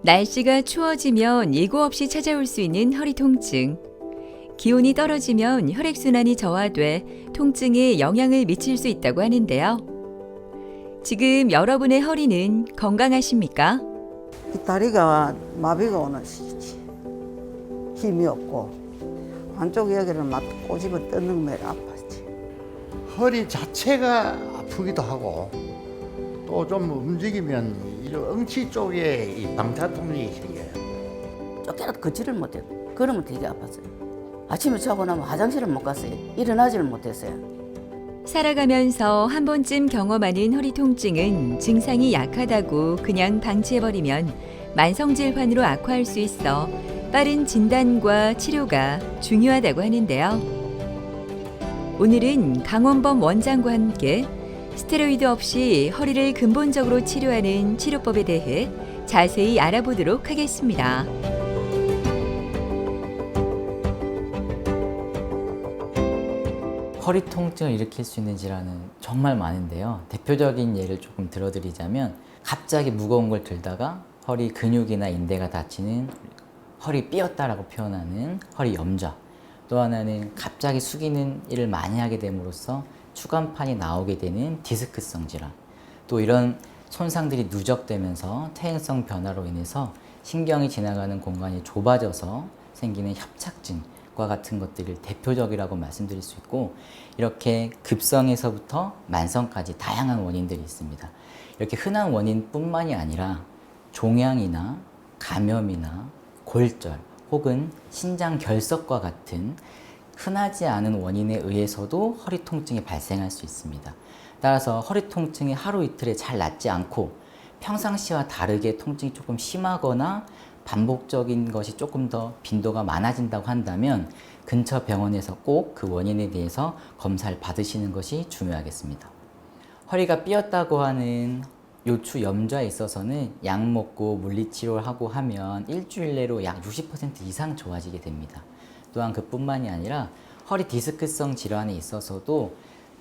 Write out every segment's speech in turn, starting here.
날씨가 추워지면 예고 없이 찾아올 수 있는 허리 통증. 기온이 떨어지면 혈액순환이 저하돼 통증에 영향을 미칠 수 있다고 하는데요. 지금 여러분의 허리는 건강하십니까? 이 다리가 마비가 오는 시기지. 힘이 없고 한쪽 여기를 막 꼬집어 뜯는 매일 아팠지. 허리 자체가 아프기도 하고 또 좀 움직이면 이 엉치 쪽에 이 방사통이 생겨요. 쫓겨나도 걷지를 못해요. 그러면 되게 아팠어요. 아침에 자고 나면 화장실을 못 갔어요. 일어나지를 못했어요. 살아가면서 한 번쯤 경험하는 허리 통증은 증상이 약하다고 그냥 방치해버리면 만성질환으로 악화할 수 있어 빠른 진단과 치료가 중요하다고 하는데요. 오늘은 강원범 원장과 함께 스테로이드 없이 허리를 근본적으로 치료하는 치료법에 대해 자세히 알아보도록 하겠습니다. 허리 통증을 일으킬 수 있는 질환은 정말 많은데요. 대표적인 예를 조금 들어드리자면 갑자기 무거운 걸 들다가 허리 근육이나 인대가 다치는 허리 삐었다라고 표현하는 허리 염좌, 또 하나는 갑자기 숙이는 일을 많이 하게 됨으로써 추간판이 나오게 되는 디스크성 질환, 또 이런 손상들이 누적되면서 퇴행성 변화로 인해서 신경이 지나가는 공간이 좁아져서 생기는 협착증과 같은 것들을 대표적이라고 말씀드릴 수 있고, 이렇게 급성에서부터 만성까지 다양한 원인들이 있습니다. 이렇게 흔한 원인뿐만이 아니라 종양이나 감염이나 골절 혹은 신장 결석과 같은 흔하지 않은 원인에 의해서도 허리 통증이 발생할 수 있습니다. 따라서 허리 통증이 하루 이틀에 잘 낫지 않고 평상시와 다르게 통증이 조금 심하거나 반복적인 것이 조금 더 빈도가 많아진다고 한다면 근처 병원에서 꼭 그 원인에 대해서 검사를 받으시는 것이 중요하겠습니다. 허리가 삐었다고 하는 요추 염좌에 있어서는 약 먹고 물리치료를 하고 하면 일주일 내로 약 60% 이상 좋아지게 됩니다. 또한 그뿐만이 아니라 허리 디스크성 질환에 있어서도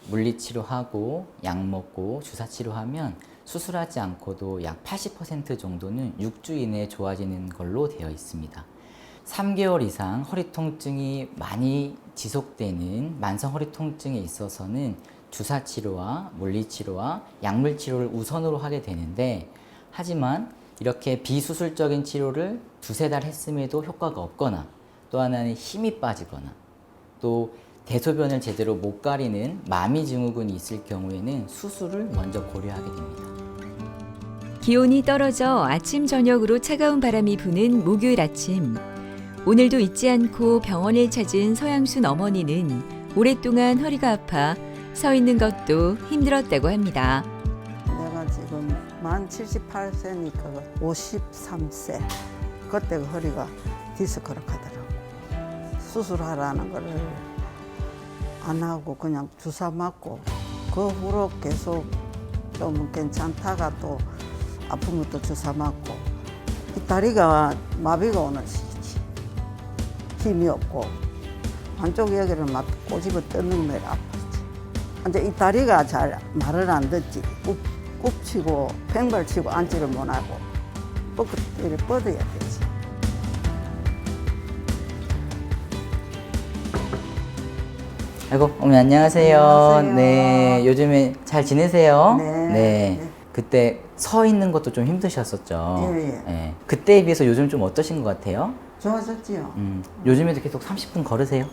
물리치료하고 약 먹고 주사치료하면 수술하지 않고도 약 80% 정도는 6주 이내에 좋아지는 걸로 되어 있습니다. 3개월 이상 허리 통증이 많이 지속되는 만성 허리 통증에 있어서는 주사치료와 물리치료와 약물치료를 우선으로 하게 되는데, 하지만 이렇게 비수술적인 치료를 두세 달 했음에도 효과가 없거나, 또 하나는 힘이 빠지거나, 또 대소변을 제대로 못 가리는 마미증후군이 있을 경우에는 수술을 먼저 고려하게 됩니다. 기온이 떨어져 아침 저녁으로 차가운 바람이 부는 목요일 아침. 오늘도 잊지 않고 병원을 찾은 서양순 어머니는 오랫동안 허리가 아파 서 있는 것도 힘들었다고 합니다. 내가 지금 만 78세니까 53세. 그때 그 허리가 디스크로 가더라고. 수술하라는 거를 안 하고 그냥 주사 맞고 그 후로 계속 좀 괜찮다가 또 아픈 것도 주사 맞고 이 다리가 마비가 오는 시기지. 힘이 없고 한쪽 여기를 막 꼬집어 뜯는 매일 아팠지. 근데 이 다리가 잘 말을 안 듣지. 굽치고 팽발치고 앉지를 못하고 이렇게 뻗어야 되지. 아이고, 어머니 안녕하세요. 안녕하세요. 네, 요즘에 잘 지내세요? 네. 네. 그때 서 있는 것도 좀 힘드셨었죠? 예. 네. 그때에 비해서 요즘 좀 어떠신 것 같아요? 좋아졌지요. 요즘에도 계속 30분 걸으세요?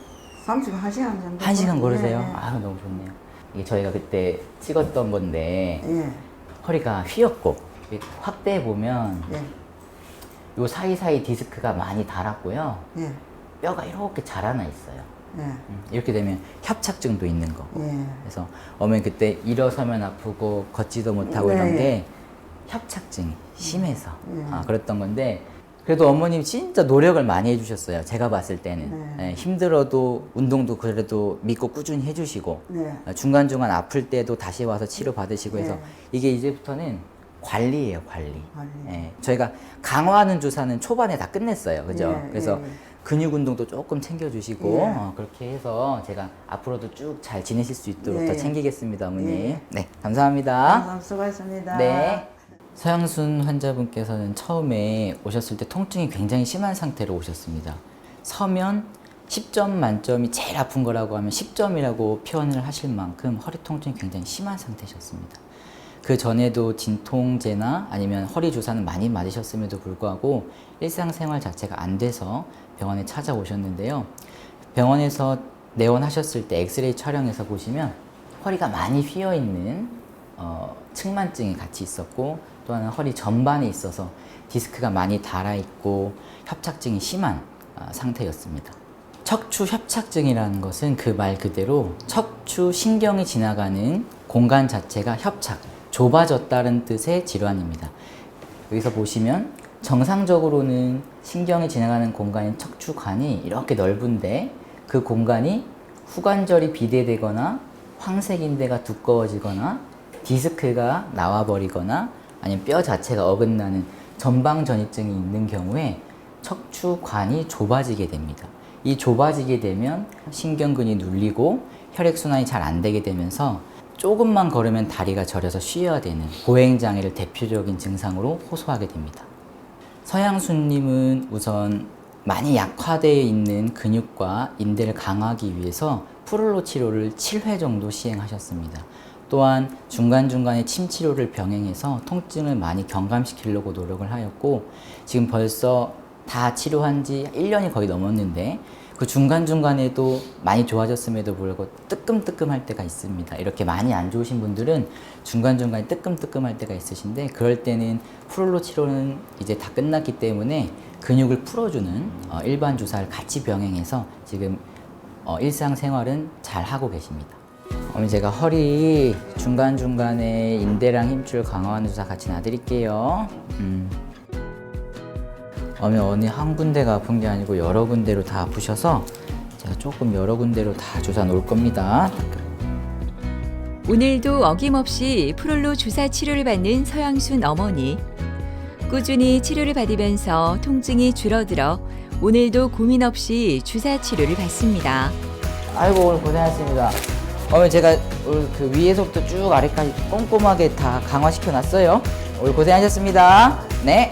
31시간 정도. 1시간 걸으세요? 예, 예. 아유, 너무 좋네요. 이게 저희가 그때 찍었던 건데, 예. 허리가 휘었고, 확대해 보면 예. 요 사이사이 디스크가 많이 닳았고요. 예. 뼈가 이렇게 자라나 있어요. 예. 이렇게 되면 협착증도 있는 거고. 예. 그래서 어머니 그때 일어서면 아프고 걷지도 못하고 네, 이런 예. 게 협착증이 심해서 예. 그랬던 건데, 그래도 어머님 진짜 노력을 많이 해주셨어요. 제가 봤을 때는. 네. 예, 힘들어도 운동도 그래도 믿고 꾸준히 해주시고, 네. 중간중간 아플 때도 다시 와서 치료 받으시고 해서 네. 이게 이제부터는 관리예요, 관리. 관리. 예, 저희가 강화하는 주사는 초반에 다 끝냈어요. 그죠? 예, 그래서 예. 근육 운동도 조금 챙겨주시고, 예. 그렇게 해서 제가 앞으로도 쭉 잘 지내실 수 있도록 예. 더 챙기겠습니다, 어머니. 예. 네, 감사합니다. 수고하셨습니다. 네. 서양순 환자분께서는 처음에 오셨을 때 통증이 굉장히 심한 상태로 오셨습니다. 서면 10점 만점이 제일 아픈 거라고 하면 10점이라고 표현을 하실 만큼 허리 통증이 굉장히 심한 상태셨습니다. 그 전에도 진통제나 아니면 허리 주사는 많이 맞으셨음에도 불구하고 일상생활 자체가 안 돼서 병원에 찾아오셨는데요. 병원에서 내원하셨을 때 엑스레이 촬영해서 보시면 허리가 많이 휘어있는 측만증이 같이 있었고, 또 하나 허리 전반에 있어서 디스크가 많이 닳아있고 협착증이 심한 상태였습니다. 척추 협착증이라는 것은 그 말 그대로 척추 신경이 지나가는 공간 자체가 협착, 좁아졌다는 뜻의 질환입니다. 여기서 보시면 정상적으로는 신경이 지나가는 공간인 척추관이 이렇게 넓은데 그 공간이 후관절이 비대되거나 황색인대가 두꺼워지거나 디스크가 나와버리거나 아니면 뼈 자체가 어긋나는 전방전이증이 있는 경우에 척추관이 좁아지게 됩니다. 이 좁아지게 되면 신경근이 눌리고 혈액순환이 잘 안 되게 되면서 조금만 걸으면 다리가 저려서 쉬어야 되는 보행장애를 대표적인 증상으로 호소하게 됩니다. 서양순님은 우선 많이 약화되어 있는 근육과 인대를 강화하기 위해서 프롤로 치료를 7회 정도 시행하셨습니다. 또한 중간중간에 침 치료를 병행해서 통증을 많이 경감시키려고 노력을 하였고, 지금 벌써 다 치료한 지 1년이 거의 넘었는데 그 중간중간에도 많이 좋아졌음에도 불구하고 뜨끔뜨끔할 때가 있습니다. 이렇게 많이 안 좋으신 분들은 중간중간에 뜨끔뜨끔할 때가 있으신데, 그럴 때는 프롤로 치료는 이제 다 끝났기 때문에 근육을 풀어주는 일반 주사를 같이 병행해서 지금 일상생활은 잘 하고 계십니다. 어머니, 제가 허리 중간중간에 인대랑 힘줄 강화하는 주사 같이 놔드릴게요. 어머니 한 군데가 아픈 게 아니고 여러 군데로 다 아프셔서 제가 조금 여러 군데로 다 주사 놓을 겁니다. 오늘도 어김없이 프롤로 주사 치료를 받는 서양순 어머니. 꾸준히 치료를 받으면서 통증이 줄어들어 오늘도 고민 없이 주사 치료를 받습니다. 아이고, 오늘 고생하셨습니다. 어머니, 제가 오늘 그 위에서부터 쭉 아래까지 꼼꼼하게 다 강화시켜 놨어요. 오늘 고생하셨습니다. 네.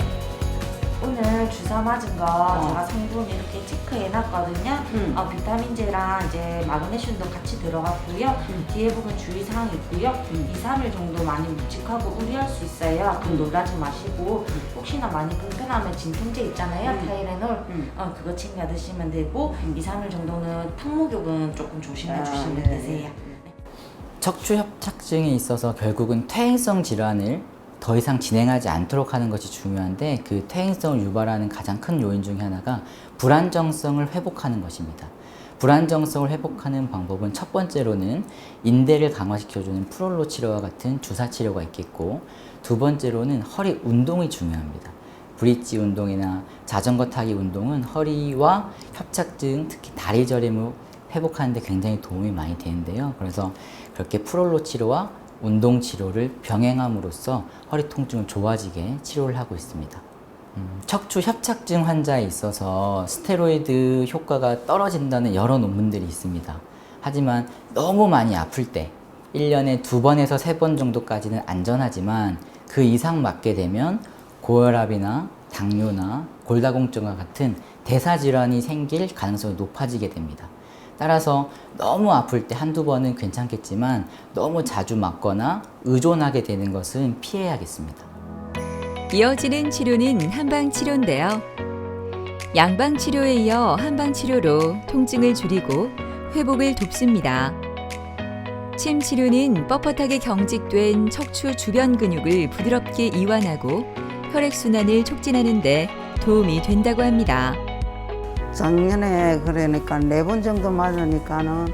오늘 주사 맞은 거 제가 성분 이렇게 체크해 놨거든요. 비타민제랑 이제 마그네슘도 같이 들어갔고요. 뒤에 부분 주의사항 있고요. 2, 3일 정도 많이 묵직하고 우려할 수 있어요. 그럼 놀라지 마시고 혹시나 많이 불편하면 진통제 있잖아요. 타이레놀 그거 챙겨 드시면 되고 2, 3일 정도는 탕목욕은 조금 조심해 주시면 되세요. 척추 협착증에 있어서 결국은 퇴행성 질환을 더 이상 진행하지 않도록 하는 것이 중요한데, 그 퇴행성을 유발하는 가장 큰 요인 중에 하나가 불안정성을 회복하는 것입니다. 불안정성을 회복하는 방법은 첫 번째로는 인대를 강화시켜주는 프롤로 치료와 같은 주사 치료가 있겠고, 두 번째로는 허리 운동이 중요합니다. 브릿지 운동이나 자전거 타기 운동은 허리와 협착증, 특히 다리 저림을 회복하는 데 굉장히 도움이 많이 되는데요. 그래서 그렇게 프롤로 치료와 운동 치료를 병행함으로써 허리 통증을 좋아지게 치료를 하고 있습니다. 척추 협착증 환자에 있어서 스테로이드 효과가 떨어진다는 여러 논문들이 있습니다. 하지만 너무 많이 아플 때 1년에 2번에서 3번 정도까지는 안전하지만 그 이상 맞게 되면 고혈압이나 당뇨나 골다공증과 같은 대사질환이 생길 가능성이 높아지게 됩니다. 따라서 너무 아플 때 한두 번은 괜찮겠지만 너무 자주 맞거나 의존하게 되는 것은 피해야겠습니다. 이어지는 치료는 한방치료인데요. 양방치료에 이어 한방치료로 통증을 줄이고 회복을 돕습니다. 침치료는 뻣뻣하게 경직된 척추 주변 근육을 부드럽게 이완하고 혈액순환을 촉진하는 데 도움이 된다고 합니다. 작년에 그러니까 4번 정도 맞으니까는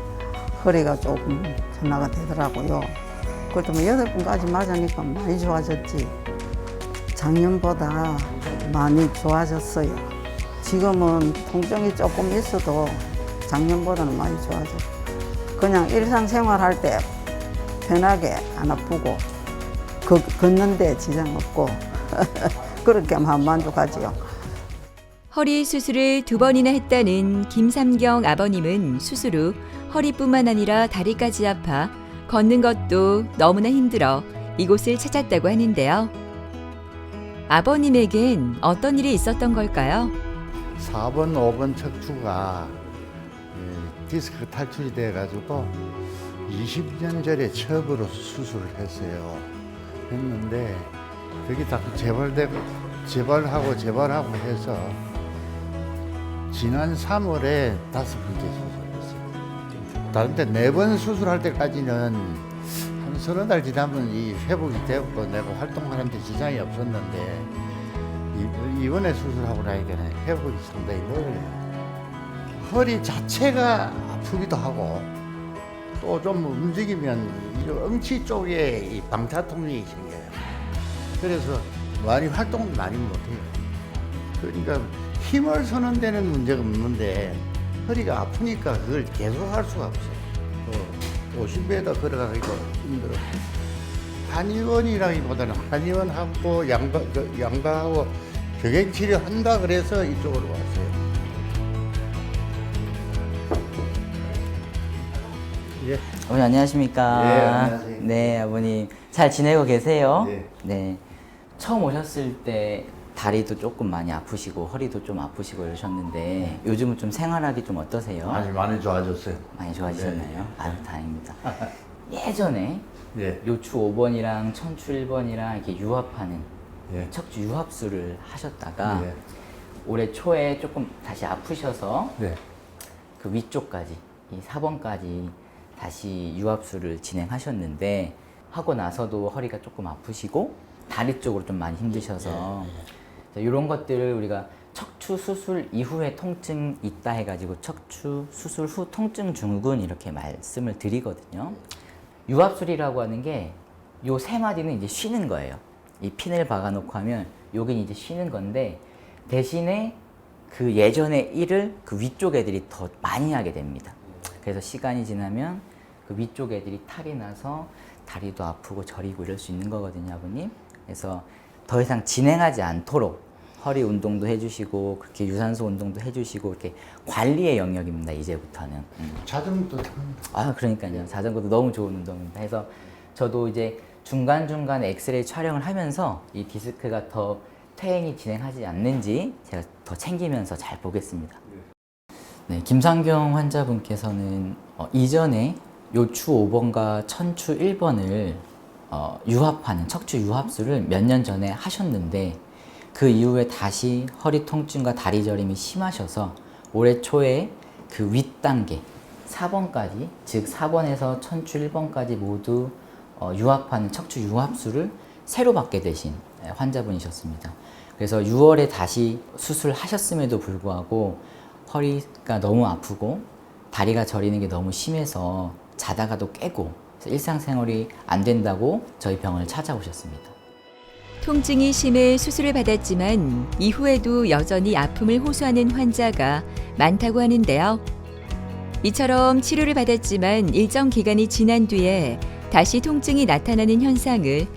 허리가 조금 전화가 되더라고요. 그렇다면 8번까지 맞으니까 많이 좋아졌지. 작년보다 많이 좋아졌어요. 지금은 통증이 조금 있어도 작년보다는 많이 좋아졌어요. 그냥 일상생활 할 때 편하게 안 아프고 걷는데 지장 없고 그렇게 하면 만족하지요. 허리 수술을 2번이나 했다는 김삼경 아버님은 수술 후 허리뿐만 아니라 다리까지 아파 걷는 것도 너무나 힘들어 이곳을 찾았다고 하는데요. 아버님에겐 어떤 일이 있었던 걸까요? 4번, 5번 척추가 디스크 탈출이 돼가지고 20년 전에 처음으로 수술을 했어요. 했는데 그게 자꾸 재발하고 해서 지난 3월에 5번째 수술했어요. 다른데 4번 수술할 때까지는 한 30달 지나면 이 회복이 되고 내가 활동하는데 지장이 없었는데 이번에 수술하고 나니까는 회복이 상당히 느려요. 허리 자체가 아프기도 하고 또 좀 움직이면 이 엉치 쪽에 이 방사통이 생겨요. 그래서 많이 활동을 많이 못해요. 그러니까 힘을 쓰는 데는 문제가 없는데 허리가 아프니까 그걸 계속 할 수가 없어요. 50m 걸어가기도 힘들어요. 한의원이라기보다는 한의원하고 양가하고 병행치료 한다 그래서 이쪽으로 왔어요. 예. 어머니 안녕하십니까? 네, 안녕하세요. 네, 아버님 잘 지내고 계세요? 네. 네. 처음 오셨을 때 다리도 조금 많이 아프시고 허리도 좀 아프시고 이러셨는데 요즘은 좀 생활하기 좀 어떠세요? 많이 좋아졌어요. 많이 좋아지셨나요? 네. 아유, 다행입니다. 예전에 예. 요추 5번이랑 천추 1번이랑 이렇게 유합하는 예. 척추 유합술을 하셨다가 예. 올해 초에 조금 다시 아프셔서 네. 그 위쪽까지 이 4번까지 다시 유합술을 진행하셨는데 하고 나서도 허리가 조금 아프시고 다리 쪽으로 좀 많이 힘드셔서 이런 것들을 우리가 척추 수술 이후에 통증 있다 해가지고 척추 수술 후 통증 증후군 이렇게 말씀을 드리거든요. 유합술이라고 하는 게 요 세 마디는 이제 쉬는 거예요. 이 핀을 박아놓고 하면 여긴 이제 쉬는 건데 대신에 그 예전의 일을 그 위쪽 애들이 더 많이 하게 됩니다. 그래서 시간이 지나면 그 위쪽 애들이 탈이 나서 다리도 아프고 저리고 이럴 수 있는 거거든요, 아버님. 그래서 더 이상 진행하지 않도록 허리 운동도 해주시고 그렇게 유산소 운동도 해주시고 이렇게 관리의 영역입니다, 이제부터는. 자전거도 탑니다. 아, 그러니까요. 자전거도 너무 좋은 운동입니다. 해서 저도 이제 중간중간에 엑스레이 촬영을 하면서 이 디스크가 더 퇴행이 진행하지 않는지 제가 더 챙기면서 잘 보겠습니다. 네, 김상경 환자분께서는 이전에 요추 5번과 천추 1번을 유합하는 척추 유합술을 몇 년 전에 하셨는데 그 이후에 다시 허리 통증과 다리 저림이 심하셔서 올해 초에 그 윗단계 4번까지 즉 4번에서 천추 1번까지 모두 유합하는 척추 유합술을 새로 받게 되신 환자분이셨습니다. 그래서 6월에 다시 수술하셨음에도 불구하고 허리가 너무 아프고 다리가 저리는 게 너무 심해서 자다가도 깨고 일상생활이 안 된다고 저희 병원을 찾아오셨습니다. 통증이 심해 수술을 받았지만 이후에도 여전히 아픔을 호소하는 환자가 많다고 하는데요. 이처럼 치료를 받았지만 일정 기간이 지난 뒤에 다시 통증이 나타나는 현상을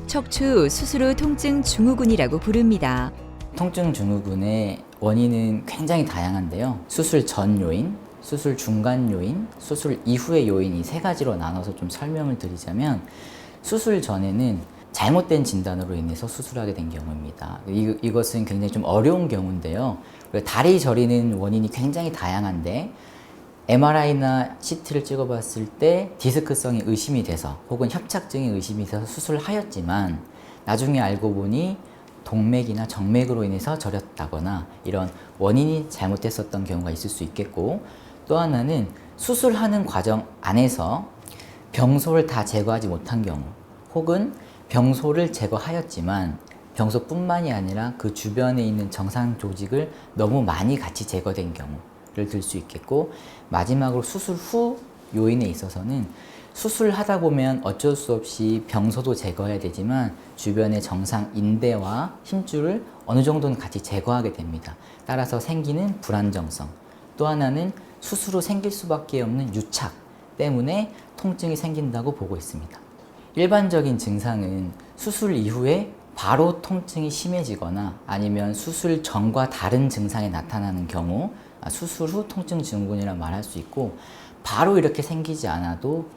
척추 수술 후 통증 증후군이라고 부릅니다. 통증 증후군의 원인은 굉장히 다양한데요. 수술 전 요인, 수술 중간 요인, 수술 이후의 요인 이 세 가지로 나눠서 좀 설명을 드리자면 수술 전에는 잘못된 진단으로 인해서 수술하게 된 경우입니다. 이것은 굉장히 좀 어려운 경우인데요. 다리 저리는 원인이 굉장히 다양한데 MRI나 CT를 찍어봤을 때 디스크성이 의심이 돼서 혹은 협착증이 의심이 돼서 수술을 하였지만 나중에 알고 보니 동맥이나 정맥으로 인해서 저렸다거나 이런 원인이 잘못됐었던 경우가 있을 수 있겠고 또 하나는 수술하는 과정 안에서 병소를 다 제거하지 못한 경우 혹은 병소를 제거하였지만 병소뿐만이 아니라 그 주변에 있는 정상 조직을 너무 많이 같이 제거된 경우를 들 수 있겠고 마지막으로 수술 후 요인에 있어서는 수술하다 보면 어쩔 수 없이 병소도 제거해야 되지만 주변의 정상 인대와 힘줄을 어느 정도는 같이 제거하게 됩니다. 따라서 생기는 불안정성 또 하나는 수술 후 생길 수밖에 없는 유착 때문에 통증이 생긴다고 보고 있습니다. 일반적인 증상은 수술 이후에 바로 통증이 심해지거나 아니면 수술 전과 다른 증상이 나타나는 경우 수술 후 통증 증후군이라 말할 수 있고 바로 이렇게 생기지 않아도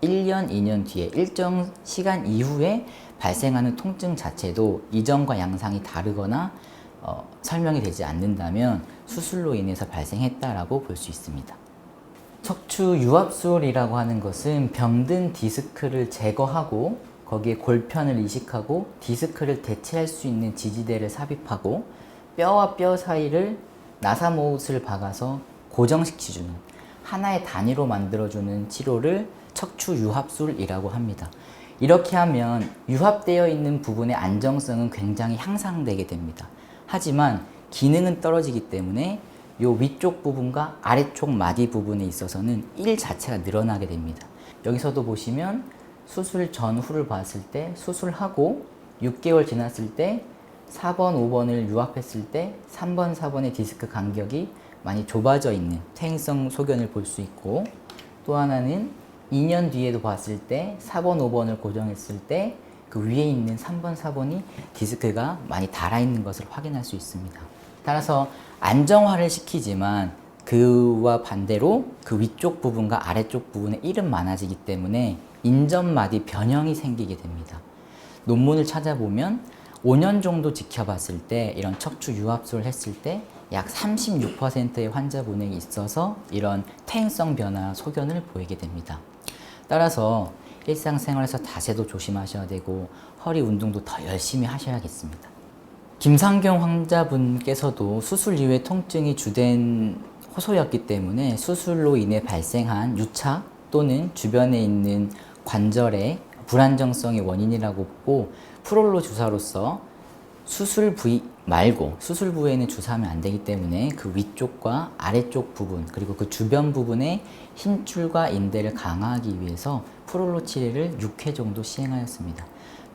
1년, 2년 뒤에 일정 시간 이후에 발생하는 통증 자체도 이전과 양상이 다르거나 설명이 되지 않는다면 수술로 인해서 발생했다라고 볼 수 있습니다. 척추 유압술이라고 하는 것은 병든 디스크를 제거하고 거기에 골편을 이식하고 디스크를 대체할 수 있는 지지대를 삽입하고 뼈와 뼈 사이를 나사못을 박아서 고정시켜주는 하나의 단위로 만들어주는 치료를 척추 유합술이라고 합니다. 이렇게 하면 유합되어 있는 부분의 안정성은 굉장히 향상되게 됩니다. 하지만 기능은 떨어지기 때문에 이 위쪽 부분과 아래쪽 마디 부분에 있어서는 일 자체가 늘어나게 됩니다. 여기서도 보시면 수술 전후를 봤을 때 수술하고 6개월 지났을 때 4번, 5번을 유합했을 때 3번, 4번의 디스크 간격이 많이 좁아져 있는 퇴행성 소견을 볼 수 있고, 또 하나는 2년 뒤에도 봤을 때 4번, 5번을 고정했을 때 그 위에 있는 3번, 4번이 디스크가 많이 닳아있는 것을 확인할 수 있습니다. 따라서 안정화를 시키지만 그와 반대로 그 위쪽 부분과 아래쪽 부분에 일은 많아지기 때문에 인접마디 변형이 생기게 됩니다. 논문을 찾아보면 5년 정도 지켜봤을 때 이런 척추 유합술을 했을 때 약 36%의 환자분에게 있어서 이런 퇴행성 변화 소견을 보이게 됩니다. 따라서 일상생활에서 자세도 조심하셔야 되고 허리 운동도 더 열심히 하셔야겠습니다. 김상경 환자분께서도 수술 이후에 통증이 주된 호소였기 때문에 수술로 인해 발생한 유착 또는 주변에 있는 관절의 불안정성의 원인이라고 보고 프롤로 주사로서 수술 부위 말고 수술 부위에는 주사하면 안 되기 때문에 그 위쪽과 아래쪽 부분 그리고 그 주변 부분의 힘줄과 인대를 강화하기 위해서 프롤로 치료를 6회 정도 시행하였습니다.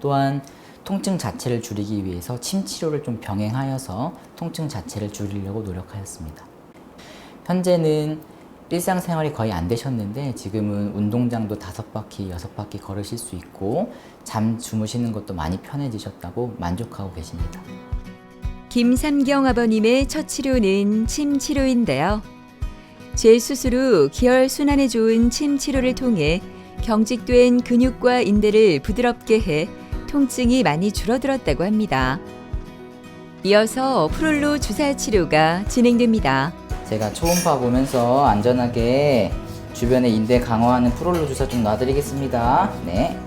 또한 통증 자체를 줄이기 위해서 침 치료를 좀 병행하여서 통증 자체를 줄이려고 노력하였습니다. 현재는 일상생활이 거의 안 되셨는데 지금은 운동장도 5바퀴, 6바퀴 걸으실 수 있고 잠 주무시는 것도 많이 편해지셨다고 만족하고 계십니다. 김삼경 아버님의 첫 치료는 침 치료인데요. 재수술 후 기혈 순환에 좋은 침 치료를 통해 경직된 근육과 인대를 부드럽게 해 통증이 많이 줄어들었다고 합니다. 이어서 프롤로 주사 치료가 진행됩니다. 제가 초음파 보면서 안전하게 주변에 인대 강화하는 프롤로 주사 좀 놔드리겠습니다. 네.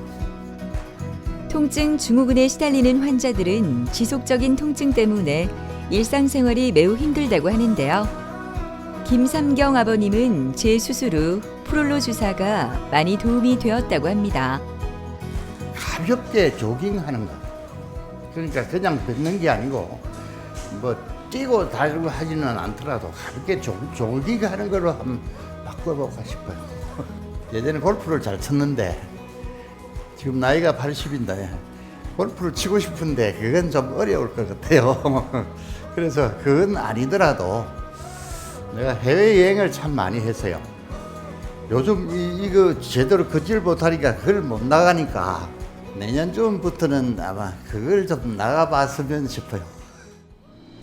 통증 증후군에 시달리는 환자들은 지속적인 통증 때문에 일상생활이 매우 힘들다고 하는데요. 김삼경 아버님은 재수술 후 프롤로 주사가 많이 도움이 되었다고 합니다. 가볍게 조깅하는 거. 그러니까 그냥 뱉는 게 아니고 뭐 뛰고 달리고 하지는 않더라도 가볍게 조깅하는 걸로 한번 바꿔볼까 싶어요. 예전에 골프를 잘 쳤는데 지금 나이가 80인데 골프를 치고 싶은데 그건 좀 어려울 것 같아요. 그래서 그건 아니더라도 내가 해외여행을 참 많이 했어요. 요즘 이거 제대로 걷질 못하니까 그걸 못 나가니까 내년쯤부터는 아마 그걸 좀 나가봤으면 싶어요.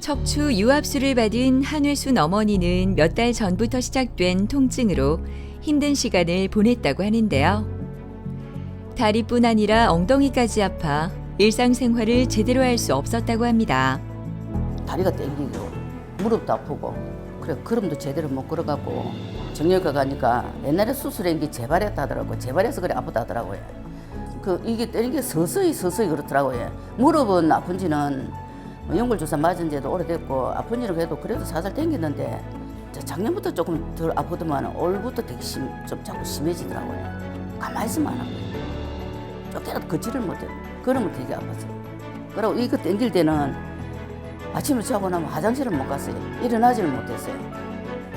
척추 유압술을 받은 한회순 어머니는 몇 달 전부터 시작된 통증으로 힘든 시간을 보냈다고 하는데요. 다리뿐 아니라 엉덩이까지 아파 일상생활을 제대로 할 수 없었다고 합니다. 다리가 땡기고 무릎도 아프고 그래 걸음도 제대로 못 걸어가고 정형외과 가니까 옛날에 수술한 게 재발했다 하더라고요. 재발해서 그래 아프다 하더라고요. 이게 땡기 서서히 그렇더라고요. 무릎은 아픈지는 연골주사 맞은 지도 오래됐고 아픈지는 그래도 살살 땡겼는데 작년부터 조금 덜 아프더만 올부터 되게 좀 자꾸 심해지더라고요. 가만히 있으면 안 아파요. 쫓겨나도 걷지를 못해요. 그러면 되게 아팠어요. 그리고 이거 땡길 때는 아침에 자고 나면 화장실을 못 갔어요. 일어나지를 못했어요.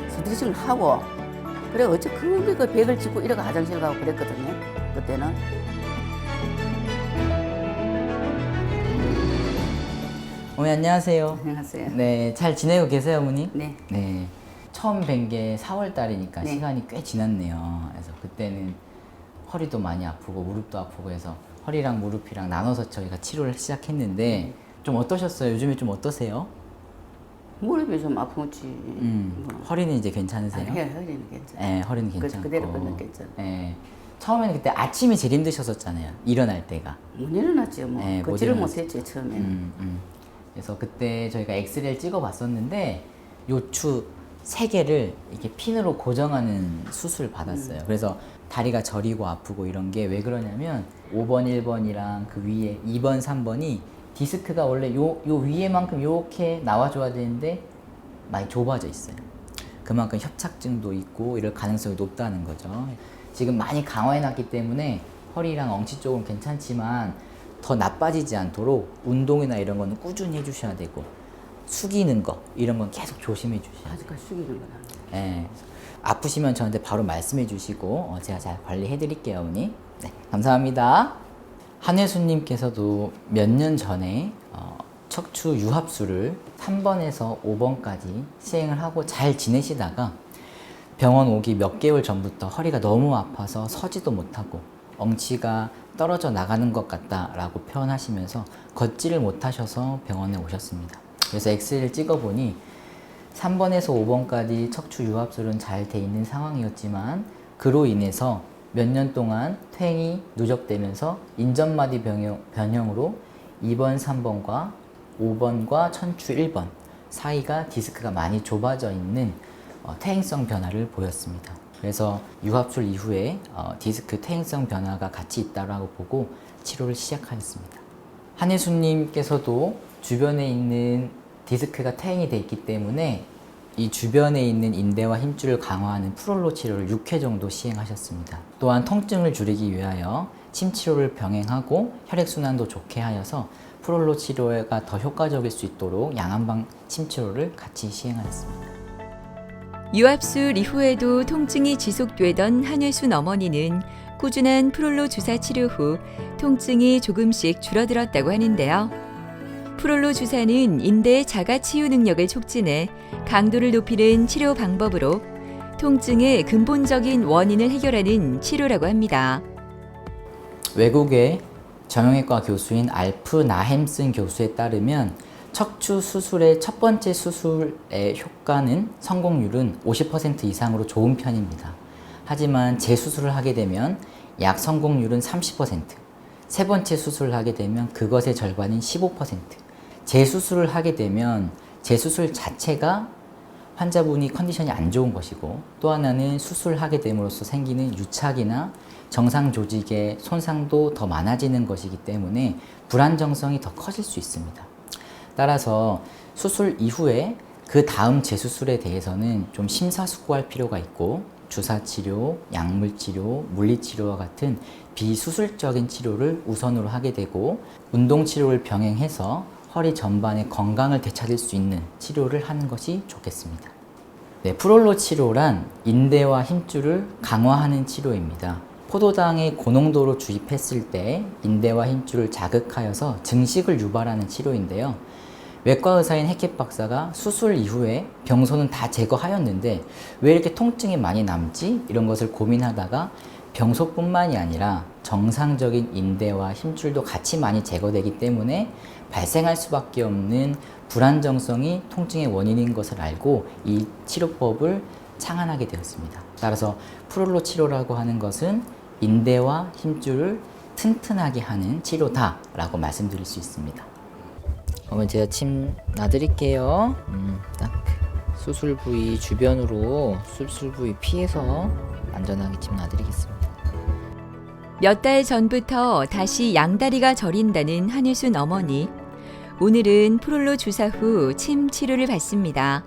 스트레칭을 하고 그래 어째 그 벽을 짚고 이러고 화장실 가고 그랬거든요. 그때는. 어머니 안녕하세요. 안녕하세요. 네, 잘 지내고 계세요, 어머니? 네. 네. 처음 뵌 게 4월 달이니까 네. 시간이 꽤 지났네요. 그래서 그때는 허리도 많이 아프고 무릎도 아프고 해서 허리랑 무릎이랑 나눠서 저희가 치료를 시작했는데 좀 어떠셨어요? 요즘에 좀 어떠세요? 무릎이 좀 아프지. 허리는 이제 괜찮으세요? 허리는 괜찮아요. 네, 허리는 괜찮고. 그대로 걷는 괜찮아요. 네. 처음에는 그때 아침이 제일 힘드셨었잖아요. 일어날 때가. 못 일어났죠. 뭐 네, 못 걷지를 일어났어요. 못했죠 처음에는. 그래서 그때 저희가 엑스레이를 찍어봤었는데 요추 3개를 이렇게 핀으로 고정하는 수술을 받았어요. 그래서 다리가 저리고 아프고 이런 게 왜 그러냐면 5번, 1번이랑 그 위에 2번, 3번이 디스크가 원래 요 위에만큼 요렇게 나와줘야 되는데 많이 좁아져 있어요. 그만큼 협착증도 있고 이럴 가능성이 높다는 거죠. 지금 많이 강화해놨기 때문에 허리랑 엉치 쪽은 괜찮지만 더 나빠지지 않도록 운동이나 이런 거는 꾸준히 해주셔야 되고 숙이는 거 이런 건 계속 조심해 주셔야 돼요. 아직까지 숙이는 건 안 돼. 예. 아프시면 저한테 바로 말씀해 주시고 제가 잘 관리해 드릴게요, 어머니. 네, 감사합니다. 한혜수님께서도 몇 년 전에 척추 유합술을 3번에서 5번까지 시행을 하고 잘 지내시다가 병원 오기 몇 개월 전부터 허리가 너무 아파서 서지도 못하고 엉치가 떨어져 나가는 것 같다라고 표현하시면서 걷지를 못하셔서 병원에 오셨습니다. 그래서 엑스레이를 찍어보니 3번에서 5번까지 척추 유합술은 잘 돼 있는 상황이었지만 그로 인해서 몇 년 동안 퇴행이 누적되면서 인전마디 변형으로 2번, 3번과 5번과 천추 1번 사이가 디스크가 많이 좁아져 있는 퇴행성 변화를 보였습니다. 그래서 유합술 이후에 디스크 퇴행성 변화가 같이 있다고 보고 치료를 시작하였습니다. 한혜수님께서도 주변에 있는 디스크가 퇴행이 돼 있기 때문에 이 주변에 있는 인대와 힘줄을 강화하는 프롤로 치료를 6회 정도 시행하셨습니다. 또한 통증을 줄이기 위하여 침 치료를 병행하고 혈액순환도 좋게 하여서 프롤로 치료가 더 효과적일 수 있도록 양한방 침 치료를 같이 시행하였습니다. 유압술 이후에도 통증이 지속되던 한혜순 어머니는 꾸준한 프롤로 주사 치료 후 통증이 조금씩 줄어들었다고 하는데요. 프롤로 주사는 인대의 자가 치유 능력을 촉진해 강도를 높이는 치료 방법으로 통증의 근본적인 원인을 해결하는 치료라고 합니다. 외국의 정형외과 교수인 알프 나햄슨 교수에 따르면 척추 수술의 첫 번째 수술의 효과는 성공률은 50% 이상으로 좋은 편입니다. 하지만 재수술을 하게 되면 약 성공률은 30%, 세 번째 수술을 하게 되면 그것의 절반인 15%, 재수술을 하게 되면 재수술 자체가 환자분이 컨디션이 안 좋은 것이고 또 하나는 수술을 하게 됨으로써 생기는 유착이나 정상 조직의 손상도 더 많아지는 것이기 때문에 불안정성이 더 커질 수 있습니다. 따라서 수술 이후에 그 다음 재수술에 대해서는 좀 심사숙고할 필요가 있고 주사치료, 약물치료, 물리치료와 같은 비수술적인 치료를 우선으로 하게 되고 운동치료를 병행해서 허리 전반의 건강을 되찾을 수 있는 치료를 하는 것이 좋겠습니다. 네, 프롤로 치료란 인대와 힘줄을 강화하는 치료입니다. 포도당의 고농도로 주입했을 때 인대와 힘줄을 자극하여서 증식을 유발하는 치료인데요. 외과 의사인 해켓 박사가 수술 이후에 병소는 다 제거하였는데 왜 이렇게 통증이 많이 남지? 이런 것을 고민하다가 병소뿐만이 아니라 정상적인 인대와 힘줄도 같이 많이 제거되기 때문에 발생할 수밖에 없는 불안정성이 통증의 원인인 것을 알고 이 치료법을 창안하게 되었습니다. 따라서 프롤로 치료라고 하는 것은 인대와 힘줄을 튼튼하게 하는 치료다라고 말씀드릴 수 있습니다. 그러면 제가 침 놔드릴게요. 딱 수술 부위 주변으로 수술 부위 피해서 안전하게 침 놔드리겠습니다. 몇 달 전부터 다시 양다리가 저린다는 한혜순 어머니. 오늘은 프롤로 주사 후 침 치료를 받습니다.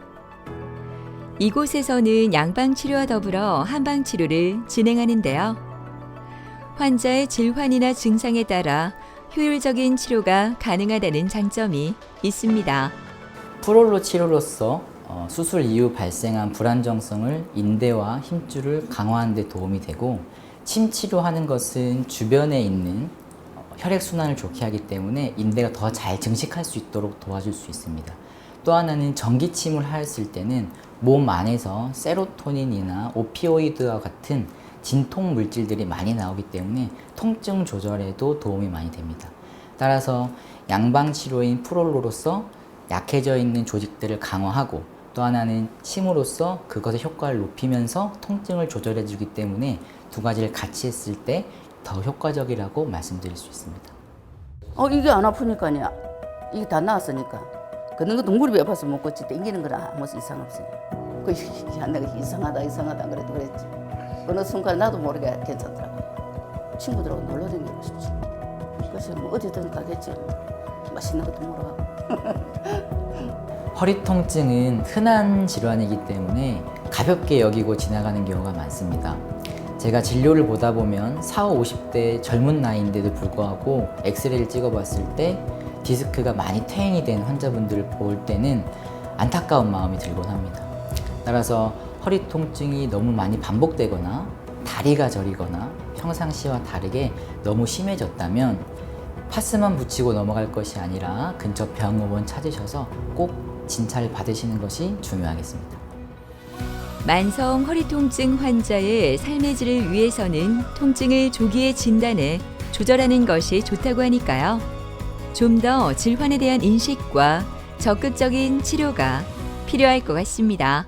이곳에서는 양방 치료와 더불어 한방 치료를 진행하는데요. 환자의 질환이나 증상에 따라 효율적인 치료가 가능하다는 장점이 있습니다. 프롤로 치료로서 수술 이후 발생한 불안정성을 인대와 힘줄을 강화하는 데 도움이 되고 침 치료하는 것은 주변에 있는 혈액순환을 좋게 하기 때문에 인대가 더 잘 증식할 수 있도록 도와줄 수 있습니다. 또 하나는 전기침을 하였을 때는 몸 안에서 세로토닌이나 오피오이드와 같은 진통 물질들이 많이 나오기 때문에 통증 조절에도 도움이 많이 됩니다. 따라서 양방 치료인 프롤로로서 약해져 있는 조직들을 강화하고 또 하나는 침으로써 그것의 효과를 높이면서 통증을 조절해 주기 때문에 두 가지를 같이 했을 때 더 효과적이라고 말씀드릴 수 있습니다. 이게 안 아프니까요. 이게 다 나았으니까. 걷는 것도 무릎이 아파서 못 걷지. 땡기는 거는 아무 이상 없어요. 그 내가 이상하다 그래도 그랬지. 어느 순간 나도 모르게 괜찮더라고. 친구들하고 놀러 다니고 싶지. 그래서 뭐 어디든 가겠지. 맛있는 것도 먹으러 가고. 허리 통증은 흔한 질환이기 때문에 가볍게 여기고 지나가는 경우가 많습니다. 제가 진료를 보다 보면 40, 50대 젊은 나이인데도 불구하고 엑스레이를 찍어봤을 때 디스크가 많이 퇴행이 된 환자분들을 볼 때는 안타까운 마음이 들곤 합니다. 따라서 허리 통증이 너무 많이 반복되거나 다리가 저리거나 평상시와 다르게 너무 심해졌다면 파스만 붙이고 넘어갈 것이 아니라 근처 병원 찾으셔서 꼭 진찰을 받으시는 것이 중요하겠습니다. 만성 허리 통증 환자의 삶의 질을 위해서는 통증을 조기에 진단해 조절하는 것이 좋다고 하니까요. 좀 더 질환에 대한 인식과 적극적인 치료가 필요할 것 같습니다.